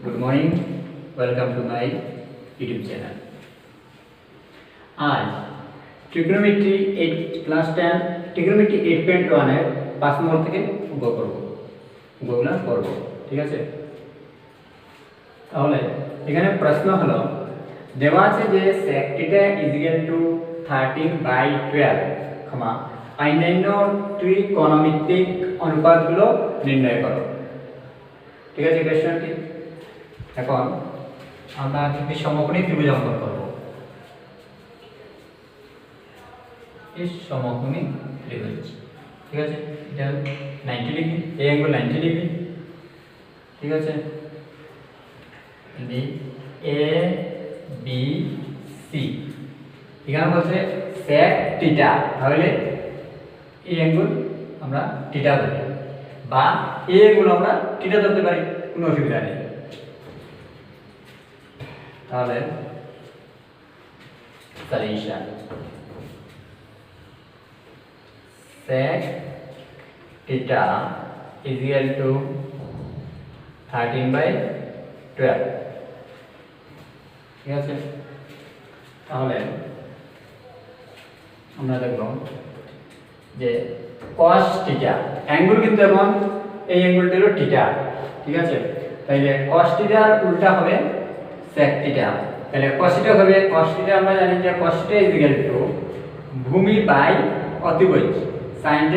Good morning. Welcome to my YouTube channel. आज trigonometry 8 class 10 trigonometry 8.1 এর 5 নম্বর থেকে অঙ্ক করব। অঙ্কগুলো করব। ঠিক আছে? তাহলে এখানে প্রশ্ন হলো দেওয়া আছে যে sec θ = 13/12, অন্যান্য ত্রিকোণমিতিক অনুপাতগুলো নির্ণয় করো। ঠিক আছে কোশ্চেনটি? এখন আমরা একটি সমকোণী ত্রিভুজ অঙ্কন করব। এই সমকোণী ত্রিভুজ, ঠিক আছে, এটা 90 ডিগ্রি, এই অ্যাঙ্গেল 90 ডিগ্রি, ঠিক আছে। বি এ বি সি, এখানে বলছে sec θ, তাহলে এই অ্যাঙ্গেল আমরা θ ধরি বা এই অ্যাঙ্গেল আমরা θ ধরতে পারি, কোনো অসুবিধা নেই। তাহলে সলিউশন sec θ = 13/12, ঠিক আছে। তাহলে আমরা দেখব যে cos θ অ্যাঙ্গেল কিন্তু এখন এই অ্যাঙ্গেলটা হলো θ, ঠিক আছে। তাহলে cos θ এর উল্টা হবে sec θ। তাহলে cos θ হবে, cos θ আমরা জানি যে cos θ ভূমি বাই অতিভুজ, sin θ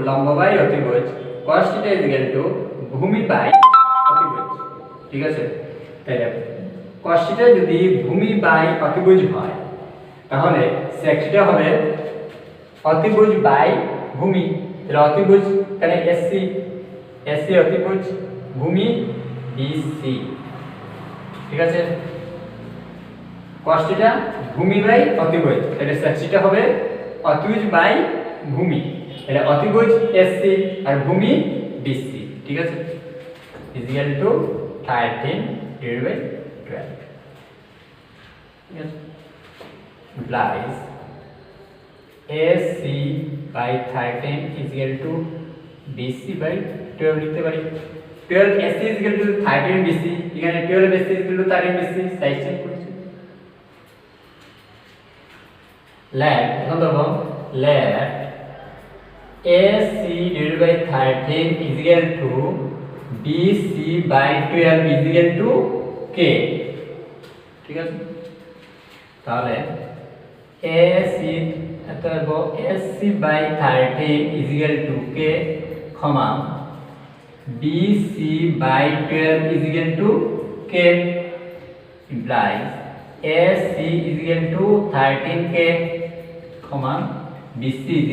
লম্ব বাই অতিভুজ, cos θ ভূমি বাই অতিভুজ, ঠিক আছে। তাহলে cos θ যদি ভূমি বাই অতিভুজ হয় তাহলে sec θ হবে অতিভুজ বাই ভূমি। তাহলে অতিভুজ এখানে SC অতিভুজ, ভূমি BC, ঠিক আছে। cos θ ভূমি বাই অতিভুজ, তাহলে sec θ হবে অতিভুজ বাই ভূমি, তাহলে অতিভুজ SC আর ভূমি BC, ঠিক আছে, = 13/12, ঠিক আছে। implies AC/13 = BC/12 লিখতে পারি। 12 AC = 13 BC, এখানে 12 AC = 13 BC, সাইজ চেঞ্জ করছি। let এখন দেখো let AC/13 = BC/12 K, ঠিক আছে। তাহলে AC/13 = K, BC/12 = K, implies AC = 13K, BC =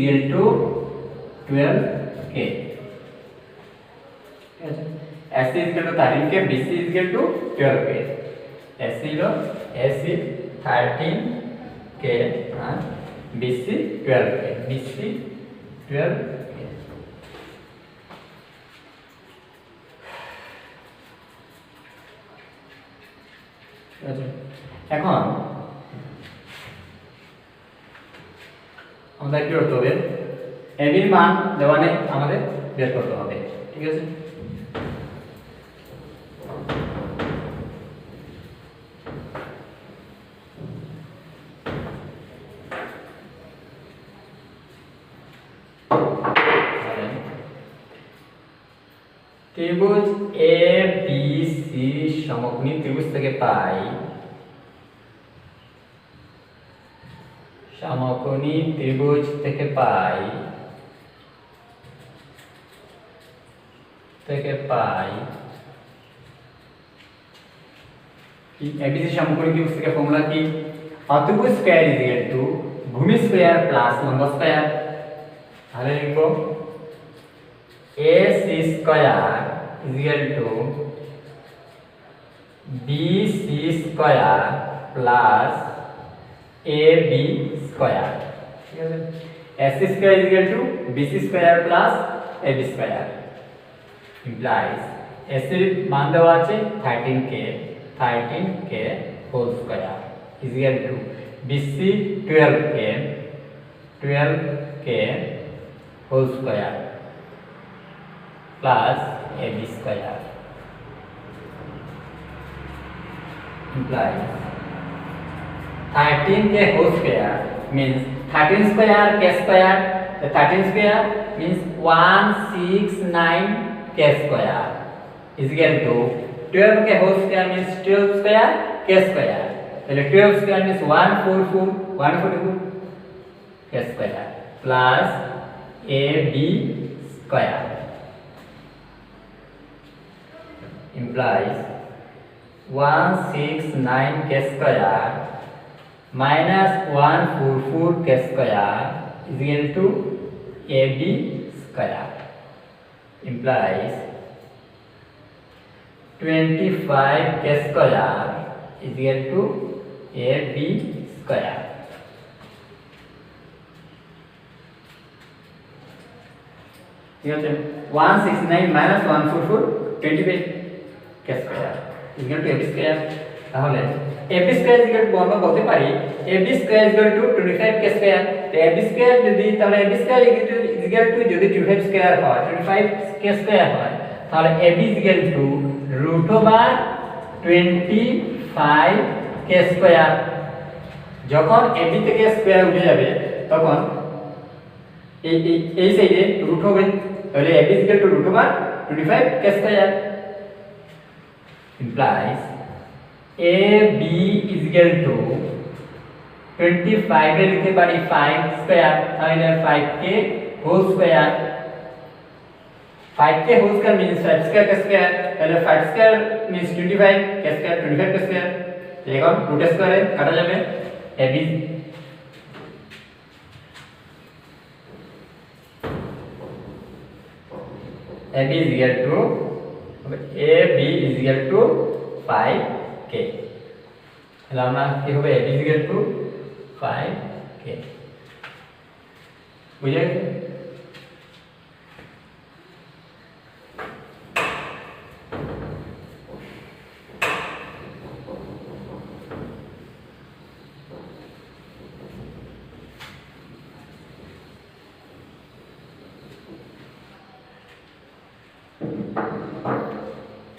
12K, AC = 13K, BC = 12K, AC 13K and BC 12K, BC 12K। এখন আমাদের কি করতে হবে, AB এর মান দেওয়া নেই, আমাদের বের করতে হবে, ঠিক আছে। ত্রিভুজ ABC সমকোণী ত্রিভুজ থেকে পাই সমকোণী ত্রিভুজ থেকে পাই কি ABC সমকোণী ত্রিভুজ থেকে ফর্মুলা কি, অতিভুজ স্কয়ার = ভূমি স্কয়ার প্লাস লম্ব স্কয়ার। তাহলে লিখব AC square = BC square plus AB square, ঠিক আছে। AC square = BC square plus AB square, implies AC এর মান দেওয়া আছে 13K whole square = BC 12K whole square plus AB square. implies 13 k whole square means 13 square k square. The 13 square means 169 k square is equal to 12 k whole square means 12 square k square. So 12 square means 144 k square plus ab square implies 169 k square minus 144 k square is equal to ab square implies 25 k square is equal to ab square. ঠিক আছে 169 minus 144 25 k square is equal to ab square. তাহলে ab square is equal to আমরা বলতে পারি ab square is equal to 25 k square. তো ab square যদি তাহলে ab square is equal to যদি 25 square হয় 25 k square হয় তাহলে ab is equal to root over 25 k square. যখন ab থেকে স্কয়ার উঠে যাবে তখন এই সাইডে রুট হবে তাহলে ab is equal to root over 25 k square implies ab is equal to 25 এ লিখতে পারি 5 স্কয়ার তাহলে 5k whole square 5k whole square means 5 স্কয়ার k স্কয়ার তাহলে 5 square means 25 k square 25 k square এখন রুট স্কয়ারে কাটা যাবে ab ab is equal to ab is equal to 5k তাহলে আমরা কি হবে ab is equal to 5k বুঝে গেছে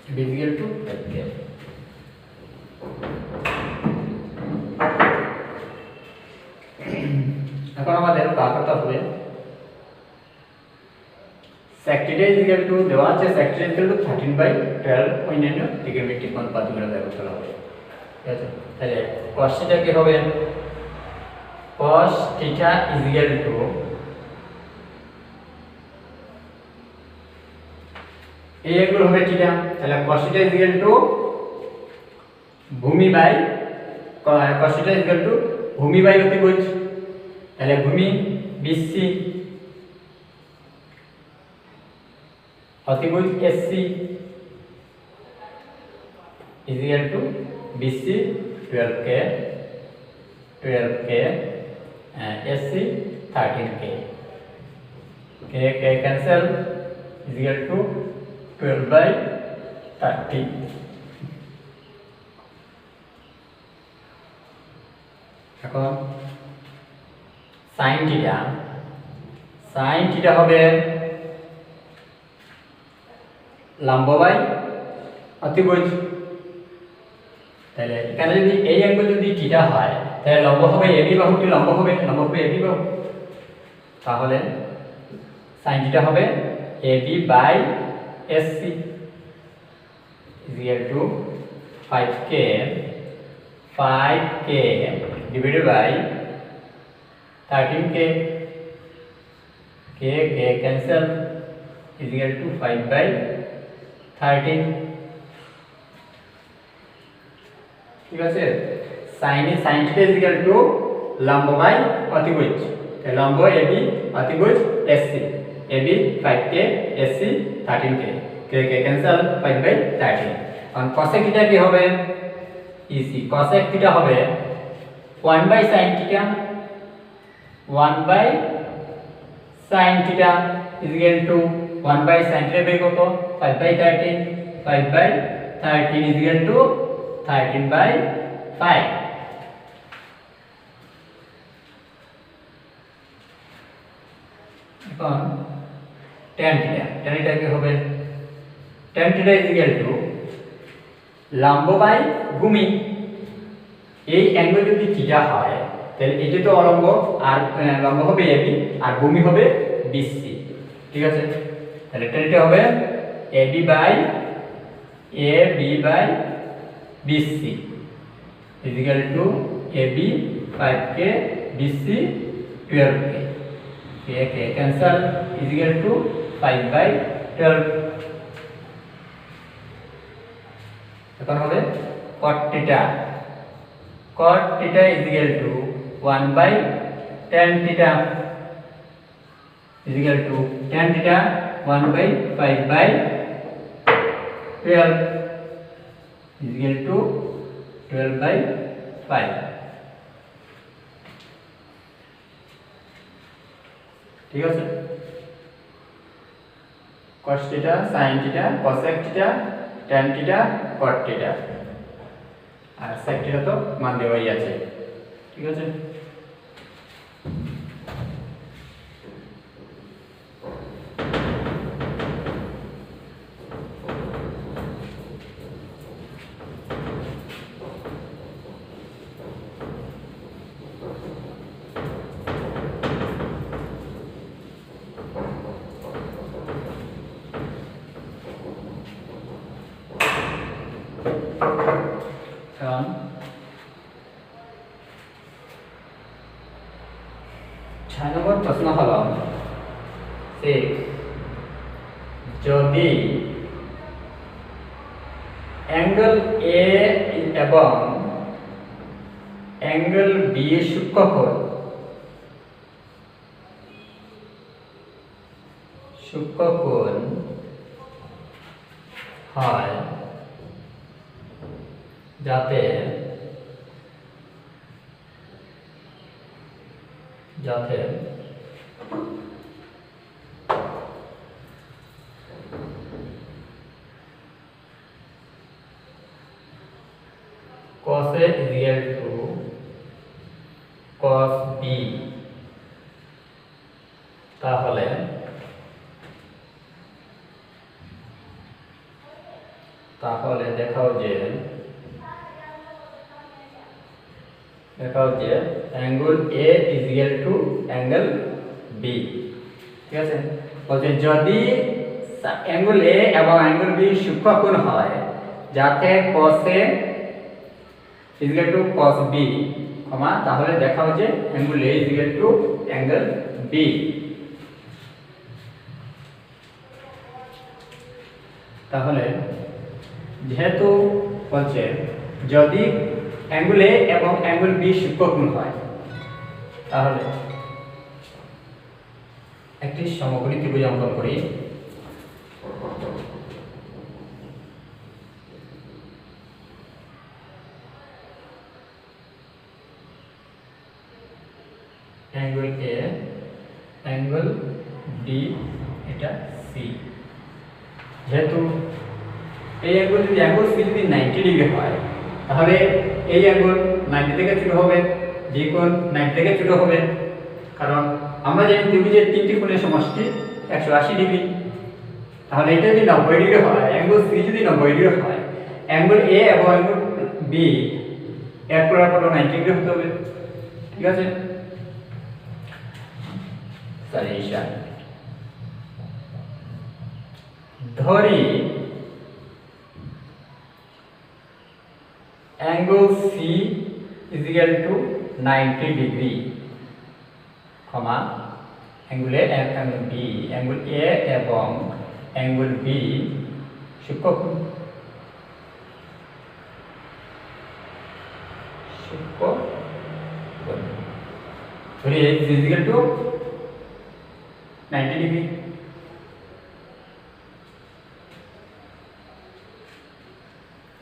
ab is equal to 5k এখন আমাদের বার করতে হবে sec θ is equal to দেওয়া আছে sec θ is equal to 13/12 অন্যান্য ত্রিকোণমিতিক অনুপাতগুলো ব্যবহার করা হবে ঠিক আছে তাহলে cos θ কি হবে cos θ is equal to এই এগুলো হবে θ তাহলে cos θ is equal to ভূমি by cos θ is equal to ভূমি বাই অতিভুজ তাহলে ভূমি BC অতিভুজ SC is equal to BC 12k SC 13k k cancel is equal to 12/30 এখন sin θ হবে লম্ব বাই অতিভুজ তাহলে এখানে যদি এই অ্যাঙ্গেল যদি θ হয় তাহলে লম্ব হবে ab বাহুটি লম্ব হবে ab বাহু তাহলে sin θ হবে ab by SC is equal to 5k divided by 13k k cancel is equal to 5/13 ঠিক আছে sin θ is equal to লম্ব বাই অতিভুজ লম্ব ab অতিভুজ SC ab 5k SC 13k k cancel 5/13 और cosec θ কি হবে EC cosec θ হবে 1/sin θ 1/sin θ is equal to 1/sin θ বের কত 5/13 5/13 is equal to 13/5 এখন tan θ কি হবে tan θ is equal to লম্ব বাই ভূমি এই অ্যাঙ্গেল যদি থিটা হয় তাহলে এটা তো অলম্ব, আর লম্ব হবে এবি আর ভূমি হবে বিসি। ঠিক আছে, তাহলে এটা হবে AB by BC equal to AB 5k BC 12k, k cancel equal to 5/12। এখন হবে cot theta equal to 1/tan theta equal to tan theta 1/5/12 equal to 12/5। ঠিক আছে, cos theta sin theta cosec theta tan theta cot theta আর sec theta তো মান দেওয়াই আছে। ঠিক আছে, এখন 6 নম্বর প্রশ্ন হলো যে যদি অ্যাঙ্গেল এ এবং অ্যাঙ্গেল বি সূক্ষ্মকোণ হয় যাতে cos A is equal to cos B, তাহলে দেখাও যে angle A is equal to angle B। ঠিক আছে, বলছে যদি অ্যাঙ্গেল A এবং অ্যাঙ্গেল B সূক্ষ্মকোণ হয় যাতে cos A is equal to cos B, তাহলে দেখাও যে angle A is equal to angle B। তাহলে যেহেতু বলছে যদি অ্যাঙ্গেল A এবং অ্যাঙ্গেল B সূক্ষ্মকোণ হয় তাহলে একটি সমকোণী ত্রিভুজ অঙ্কন করি। অ্যাঙ্গেল A, অ্যাঙ্গেল B, এটা C। যেহেতু এই অ্যাঙ্গেল যদি অ্যাঙ্গেল C যদি 90 ডিগ্রি হয় তাহলে এই অ্যাঙ্গেল 90 থেকে ছোট হবে, যে কোণ 90 থেকে ছোট হবে, কারণ আমরা জানি ত্রিভুজের তিনটি কোণের সমষ্টি 180 ডিগ্রি। তাহলে এটা যদি 90 ডিগ্রি হয়, অ্যাঙ্গেল C যদি 90 ডিগ্রি হয়, অ্যাঙ্গেল A এবং অ্যাঙ্গেল B এড করার পর 90 ডিগ্রি হতে হবে। ঠিক আছে, সলিউশন ধরি angle C is equal to 90 degree, angle A angle B, angle A এবং অ্যাঙ্গেল B সূক্ষ্মকোণ। ধরি A is equal to 90 degree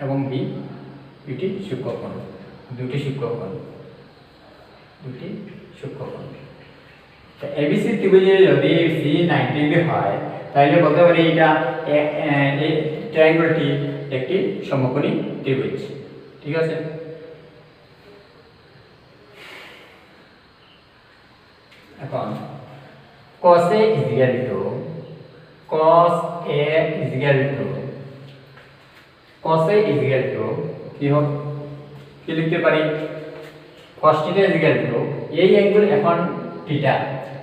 এবং B দুটি সূক্ষ্মকোণ। ABC ত্রিভুজে যদি C 90 ডিগ্রি হয় তাহলে বলতে পারি এটা এই ট্রায়াঙ্গেলটি একটি সমকোণী ত্রিভুজ। ঠিক আছে, এখন cos A is equal to কি লিখতে পারি cos θ is equal to এই অ্যাঙ্গেল এখন থিটা,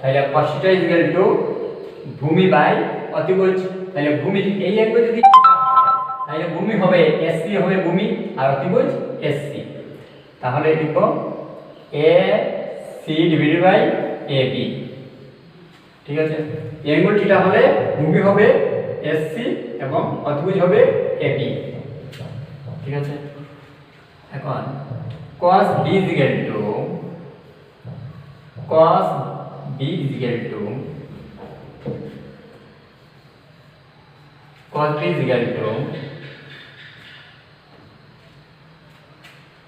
তাহলে cos θ is equal to ভূমি বাই অতিভুজ। তাহলে ভূমি এই অ্যাঙ্গেল যদি থিটা হয় তাহলে ভূমি হবে SC হবে ভূমি আর অতিভুজ SC। তাহলে লিখব AC ডিভাইডেড বাই AB। ঠিক আছে, অ্যাঙ্গেল থিটা হলে ভূমি হবে SC এবং অতিভুজ হবে AB। ঠিক আছে, এখন cos B is equal to cos B is equal to cos B is equal to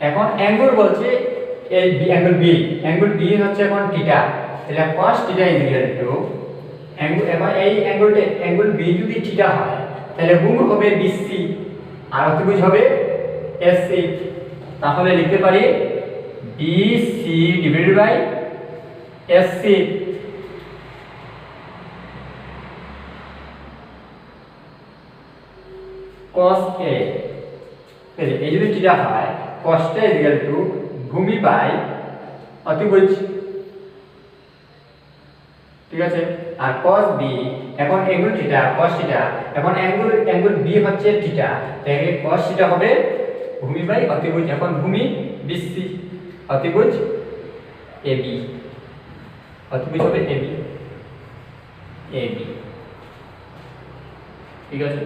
এখন অ্যাঙ্গেল বলছে এই অ্যাঙ্গেল B হচ্ছে এখন থিটা, তাহলে cos θ is equal to angle এখন এই অ্যাঙ্গেল B যদি থিটা হয় তাহলে ভূমি হবে BC আর অতিভুজ হবে SC। তাহলে লিখতে পারি BC divided by SC। cos A এই যদি থিটা হয় cos θ is equal to ভূমি বাই অতিভুজ। ঠিক আছে, আর cos B এখন অ্যাঙ্গেল থিটা cos θ এখন অ্যাঙ্গেল B হচ্ছে থিটা, তাহলে cos θ হবে ভূমি বাই অতিভুজ। এখন ভূমি BC অতিভুজ AB, অতিভুজ হবে AB। ঠিক আছে,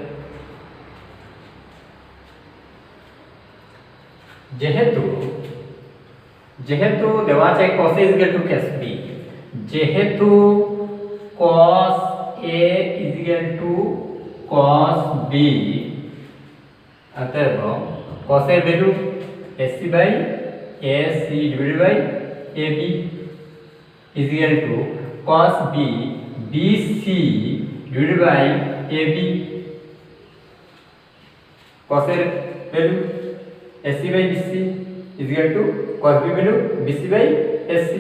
যেহেতু দেওয়া আছে cos A is equal to cos B, যেহেতু cos A is equal to cos B, অতএব cos এর ভ্যালু SC বাই AC divided by AB is equal to cos B BC divided by AB। cos এর value SC by BC is equal to cos B value BC by SC।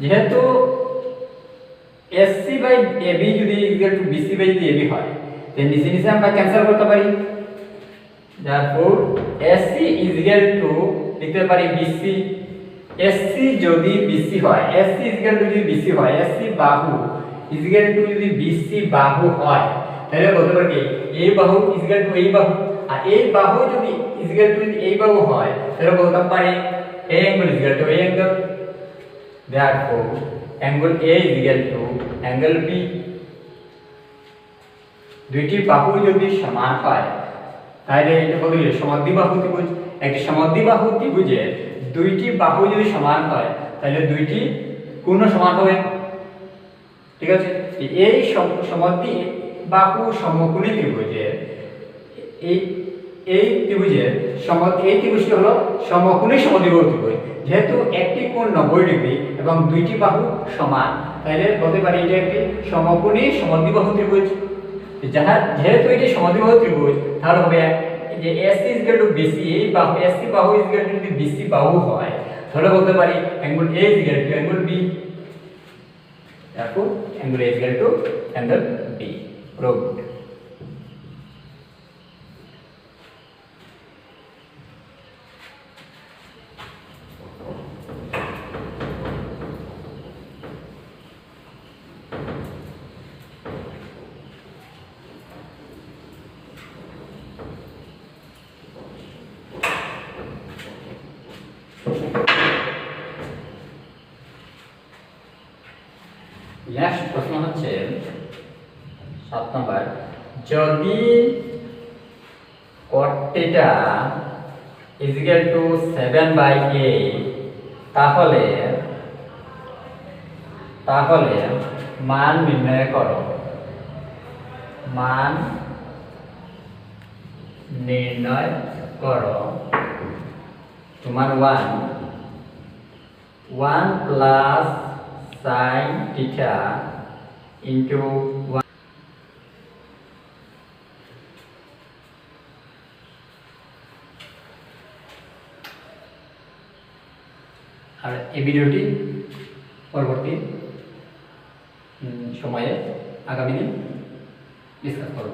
যেহেতু SC by AB যদি equal to BC by AB হয় তাহলে নিচে আমরা cancel করতে পারি। therefore SC is equal to লিখতে পারি BC। SC যদি BC হয়, SC is equal to যদি BC হয়, SC বাহু is equal to যদি BC বাহু হয় তাহলে বলতে পারি কি এই বাহু is equal to এই বাহু, আর এই বাহু যদি is equal to এই বাহু হয় তাহলে বলতে পারি এই অ্যাঙ্গেল is equal to এই angle. therefore angle A is equal to angle B। দুইটি বাহু যদি সমান হয় তাহলে এটা বলি সমদ্বিবাহু ত্রিভুজ। একটি সমদ্বিবাহু ত্রিভুজের দুইটি বাহু যদি সমান হয় তাহলে দুইটি কোণ সমান হবে। ঠিক আছে, এই সমদ্বিবাহু সমকোণী ত্রিভুজের এই ত্রিভুজটি হলো সমকোণী সমদ্বিবাহু ত্রিভুজ। যেহেতু একটি কোণ 90 ডিগ্রি এবং দুইটি বাহু সমান তাহলে বলতে পারি এটা একটি সমকোণী সমদ্বিবাহু ত্রিভুজ। যেহেতু এটি সমদ্বিবাহু ত্রিভুজ তাহলে হবে যে SC is equal to BC, এই বাহু SC বাহু is equal to যদি BC বাহু হয় তাহলে বলতে পারি angle A is equal to angle B। therefore angle A is equal to angle B proved। Next প্রশ্ন হচ্ছে 7 নম্বর, যদি cot θ is equal to 7/8 তাহলে মান নির্ণয় করো। মান নির্ণয় করো। তোমার 1 প্লাস sin θ into 1 আর এই ভিডিওটি পরবর্তী সময়ে আগামী দিন ডিসকাস করব।